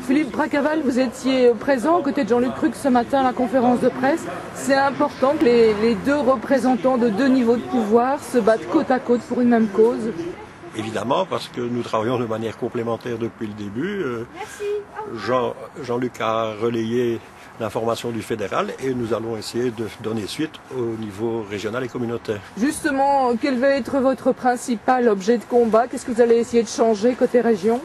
Philippe Bracaval, vous étiez présent aux côtés de Jean-Luc Cruc ce matin à la conférence de presse. C'est important que les deux représentants de deux niveaux de pouvoir se battent côte à côte pour une même cause. Évidemment, parce que nous travaillons de manière complémentaire depuis le début. Jean-Luc a relayé l'information du fédéral et nous allons essayer de donner suite au niveau régional et communautaire. Justement, quel va être votre principal objet de combat? Qu'est-ce que vous allez essayer de changer côté région?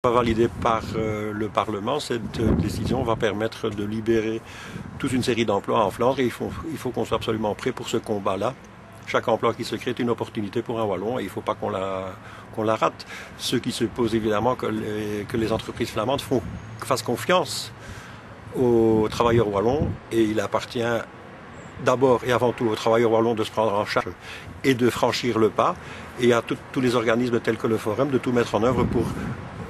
Validée par le Parlement, cette décision va permettre de libérer toute une série d'emplois en Flandre et il faut qu'on soit absolument prêt pour ce combat-là. Chaque emploi qui se crée est une opportunité pour un Wallon et il ne faut pas qu'on la rate. Ce qui suppose évidemment que les entreprises flamandes fassent confiance aux travailleurs wallons et il appartient d'abord et avant tout aux travailleurs wallons de se prendre en charge et de franchir le pas et à tous les organismes tels que le Forum de tout mettre en œuvre pour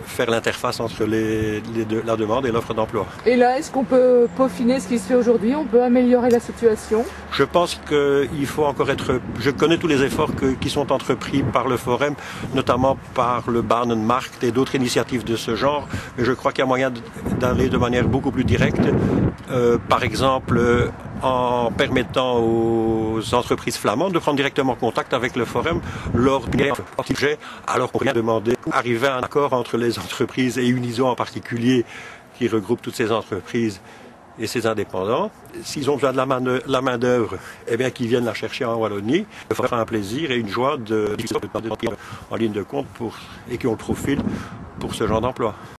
faire l'interface entre la demande et l'offre d'emploi. Et là, est-ce qu'on peut peaufiner ce qui se fait aujourd'hui? On peut améliorer la situation? Je pense qu'il faut encore être... Je connais tous les efforts qui sont entrepris par le Forum, notamment par le Bahnenmarkt et d'autres initiatives de ce genre, mais je crois qu'il y a moyen d'aller de manière beaucoup plus directe, par exemple en permettant aux entreprises flamandes de prendre directement contact avec le Forum lors d'un sujet, alors qu'on vient demander arriver à un accord entre les entreprises et Uniso en particulier, qui regroupe toutes ces entreprises et ces indépendants. S'ils ont besoin de la main-d'œuvre, eh bien qu'ils viennent la chercher en Wallonie. Ce sera un plaisir et une joie de en ligne de compte et qui ont le profil pour ce genre d'emploi.